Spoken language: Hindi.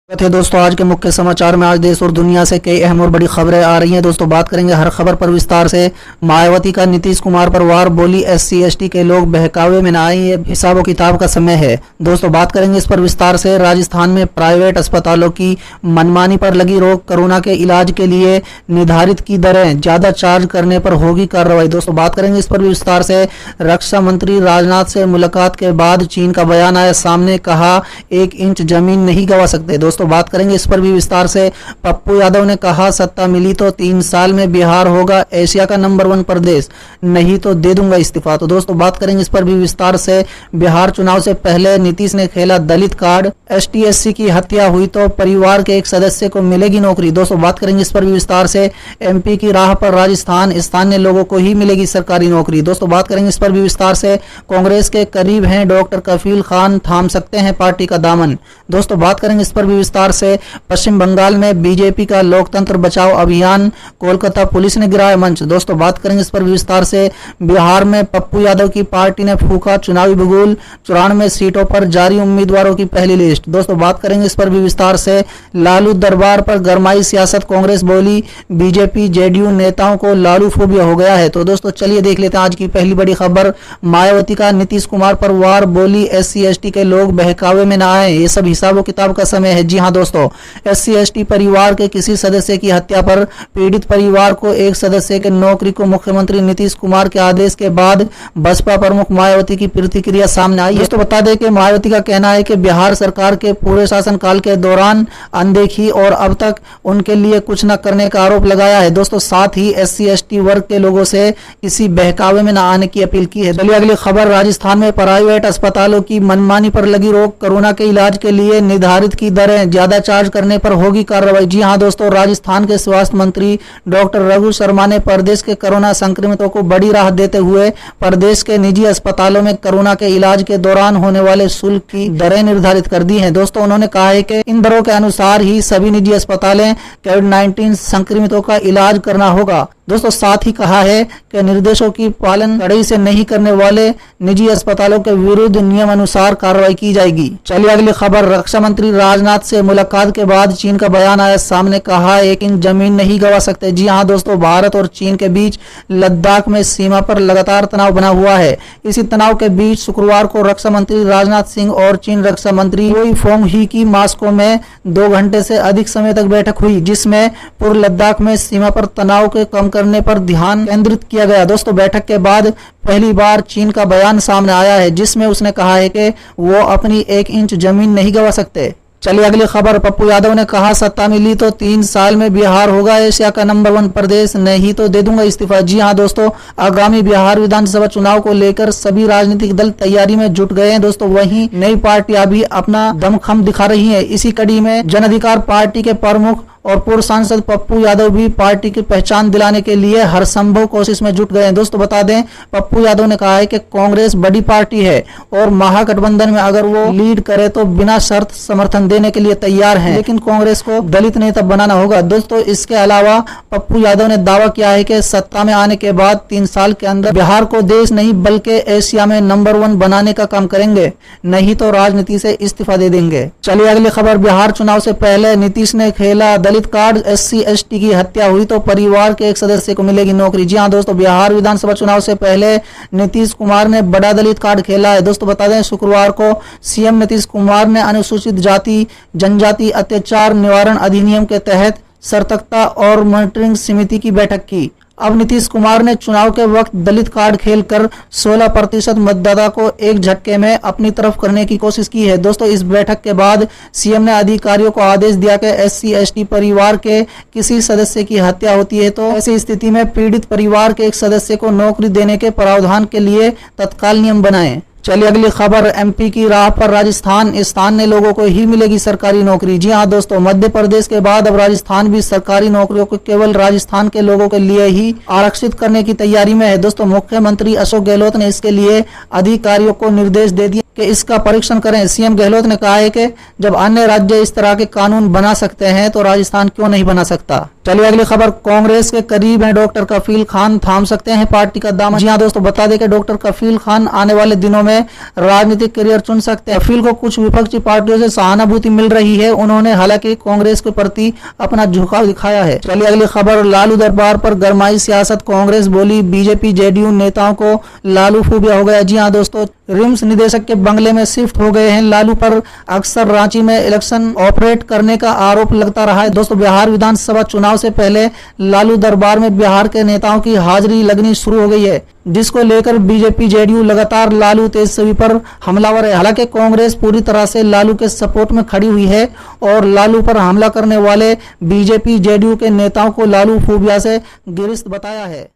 थे दोस्तों, आज के मुख्य समाचार में आज देश और दुनिया से कई अहम और बड़ी खबरें आ रही हैं। दोस्तों बात करेंगे हर खबर पर विस्तार से। मायावती का नीतीश कुमार पर वार, बोली एससी एसटी के लोग बहकावे में ना आए, ये हिसाब किताब का समय है। दोस्तों बात करेंगे इस पर विस्तार से। राजस्थान में प्राइवेट अस्पतालों की मनमानी पर लगी रोक, कोरोना के इलाज के लिए निर्धारित की दरें ज्यादा चार्ज करने पर होगी कार्रवाई। दोस्तों बात करेंगे इस पर भी विस्तार से। रक्षा मंत्री राजनाथ से मुलाकात के बाद चीन का बयान आया सामने, कहा 1 इंच जमीन नहीं गंवा सकते। दोस्तों बात करेंगे इस पर भी विस्तार से। पप्पू यादव ने कहा सत्ता मिली तो 3 साल में बिहार होगा एशिया का नंबर 1 प्रदेश, नहीं तो दे दूंगा इस्तीफा। तो दोस्तों बात करेंगे इस पर भी विस्तार से। बिहार चुनाव से पहले नीतीश ने खेला दलित कार्ड, एसटी एससी की हत्या हुई तो परिवार के एक सदस्य को मिलेगी नौकरी। दोस्तों बात करेंगे इस पर भी विस्तार से। एमपी की राह पर राजस्थान, स्थानीय लोगों को ही मिलेगी सरकारी नौकरी। दोस्तों बात करेंगे इस पर भी विस्तार से। कांग्रेस के करीब हैं डॉक्टर कफील खान, थाम सकते हैं पार्टी का दामन। दोस्तों बात करेंगे इस पर भी विस्तार से। पश्चिम बंगाल में बीजेपी का लोकतंत्र बचाओ अभियान, कोलकाता पुलिस ने गिराया मंच। दोस्तों बात करेंगे इस पर भी विस्तार से। बिहार में पप्पू यादव की पार्टी ने फूंका चुनावी बिगुल, 94 सीटों पर जारी उम्मीदवारों की पहली लिस्ट। दोस्तों बात करेंगे इस पर भी विस्तार से। लालू दरबार पर गरमाई सियासत, कांग्रेस बोली बीजेपी जेडीयू नेताओं को लालू फोबिया हो गया है। तो दोस्तों चलिए देख लेते हैं आज की पहली बड़ी खबर। मायावती का नीतीश कुमार पर वार, बोली एससी एसटी के लोग बहकावे में ना आए, ये सब हिसाब किताब का समय है। जी हाँ दोस्तों, एससी एसटी परिवार के किसी सदस्य की हत्या पर पीड़ित परिवार को एक सदस्य के नौकरी को मुख्यमंत्री नीतीश कुमार के आदेश के बाद बसपा प्रमुख मायावती की प्रतिक्रिया सामने आई है। तो बता दें कि मायावती का कहना है कि बिहार सरकार के पूरे शासनकाल के दौरान अनदेखी और अब तक उनके लिए कुछ न करने का आरोप लगाया है। दोस्तों साथ ही एससी एसटी वर्ग के लोगों से किसी बहकावे में न आने की अपील की है। चलिए अगली खबर। राजस्थान में प्राइवेट अस्पतालों की मनमानी पर लगी रोक, कोरोना के इलाज के लिए निर्धारित की दरें ज्यादा चार्ज करने पर होगी कार्रवाई। जी हां दोस्तों, राजस्थान के स्वास्थ्य मंत्री डॉक्टर रघु शर्मा ने प्रदेश के कोरोना संक्रमितों को बड़ी राहत देते हुए प्रदेश के निजी अस्पतालों में कोरोना के इलाज के दौरान होने वाले शुल्क की दरें निर्धारित कर दी हैं। दोस्तों उन्होंने कहा है कि इन दरों के अनुसार ही सभी निजी अस्पतालें कोविड-19 संक्रमितों का इलाज करना होगा। दोस्तों साथ ही कहा है कि निर्देशों की पालन कड़ाई से नहीं करने वाले निजी अस्पतालों के विरुद्ध नियम अनुसार कार्रवाई की जाएगी। चलिए अगली खबर। रक्षा मंत्री राजनाथ से मुलाकात के बाद चीन का बयान आया सामने, कहा 1 इंच जमीन नहीं गंवा सकते। जी हां दोस्तों, भारत और चीन के बीच लद्दाख में सीमा पर लगातार तनाव बना हुआ है। इसी तनाव के बीच शुक्रवार को रक्षा मंत्री राजनाथ सिंह और चीन रक्षा मंत्री वोई फोंग ही की मास्को में 2 घंटे से अधिक समय तक बैठक हुई, जिसमें पूर्व लद्दाख में सीमा पर तनाव के कम करने पर ध्यान केंद्रित किया गया। दोस्तों बैठक के बाद पहली बार चीन का बयान सामने आया है, जिसमें उसने कहा है कि वो अपनी 1 इंच जमीन नहीं गंवा सकते। चलिए अगली खबर। पप्पू यादव ने कहा सत्ता मिली तो 3 साल में बिहार होगा एशिया का नंबर 1 प्रदेश, नहीं तो दे दूंगा इस्तीफा। जी हां दोस्तों, आगामी बिहार विधानसभा चुनाव को लेकर सभी राजनीतिक दल तैयारी में जुट गए हैं। दोस्तों वहीं नई पार्टियां भी अपना दमखम दिखा रही हैं। इसी कड़ी में जन अधिकार पार्टी के प्रमुख और पूर्व सांसद पप्पू यादव भी पार्टी की पहचान दिलाने के लिए हर संभव कोशिश में जुट गए हैं। दोस्तों बता दें, पप्पू यादव ने कहा है कि कांग्रेस बड़ी पार्टी है और महागठबंधन में अगर वो लीड करे तो बिना शर्त समर्थन देने के लिए तैयार हैं, लेकिन कांग्रेस को दलित नेता बनाना होगा। दोस्तों इसके अलावा पप्पू यादव ने दावा किया है कि सत्ता में आने के बाद 3 साल के अंदर बिहार को देश नहीं बल्कि एशिया में नंबर 1 बनाने का काम करेंगे, नहीं तो राजनीति से इस्तीफा दे देंगे। चलिए अगली खबर। बिहार चुनाव से पहले नीतीश ने खेला दलित कार्ड, एससी एसटी की हत्या हुई तो परिवार के एक सदस्य को मिलेगी नौकरी। जी हां दोस्तों, बिहार विधानसभा चुनाव से पहले नीतीश कुमार ने बड़ा दलित कार्ड खेला है। दोस्तों बता दें, शुक्रवार को सीएम नीतीश कुमार ने अनुसूचित जाति जनजाति अत्याचार निवारण अधिनियम के तहत सतर्कता और मॉनिटरिंग समिति की बैठक की। अब नीतीश कुमार ने चुनाव के वक्त दलित कार्ड खेलकर 16% मतदाता को एक झटके में अपनी तरफ करने की कोशिश की है। दोस्तों इस बैठक के बाद सीएम ने अधिकारियों को आदेश दिया कि एससी एसटी परिवार के किसी सदस्य की हत्या होती है तो ऐसी स्थिति में पीड़ित परिवार के एक सदस्य को नौकरी देने के प्रावधान के लिए तत्काल नियम बनाएं। चलिए अगली खबर। एमपी की राह पर राजस्थान, स्थानीय लोगों को ही मिलेगी सरकारी नौकरी। जी हां दोस्तों, मध्य प्रदेश के बाद अब राजस्थान भी सरकारी नौकरियों को केवल राजस्थान के लोगों के लिए ही आरक्षित करने की तैयारी में है। दोस्तों मुख्यमंत्री अशोक गहलोत ने इसके लिए अधिकारियों को निर्देश दे दिए कि इसका परीक्षण करें। सीएम गहलोत ने कहा है कि जब अन्य राज्य इस तरह के कानून बना सकते हैं तो राजस्थान क्यों नहीं बना सकता। चलिए अगली खबर, कांग्रेस के करीब हैं डॉक्टर कफील खान, थाम सकते हैं पार्टी का दामन। जी हाँ दोस्तों, बता दें कि डॉक्टर कफील खान आने वाले दिनों में राजनीतिक करियर चुन सकते हैं। कफील को कुछ विपक्षी पार्टियों से सहानुभूति मिल रही है। उन्होंने हालांकि कांग्रेस के प्रति अपना झुकाव दिखाया है। चलिए अगली खबर, लालू दरबार पर गरमाई सियासत, कांग्रेस बोली बीजेपी जेडीयू नेताओं को लालू फूबिया हो गया। जी हाँ दोस्तों, रिम्स निदेशक के बंगले में शिफ्ट हो गए हैं लालू पर अक्सर रांची में इलेक्शन ऑपरेट करने का आरोप लगता रहा है। दोस्तों, बिहार विधानसभा चुनाव से पहले लालू दरबार में बिहार के नेताओं की हाजिरी लगनी शुरू हो गई है, जिसको लेकर बीजेपी जेडीयू लगातार लालू तेजस्वी पर हमलावर है। हालांकि कांग्रेस पूरी तरह से लालू के सपोर्ट में खड़ी हुई है और लालू पर हमला करने वाले बीजेपी जेडीयू के नेताओं को लालू फूबिया से गिरफ्तार बताया है।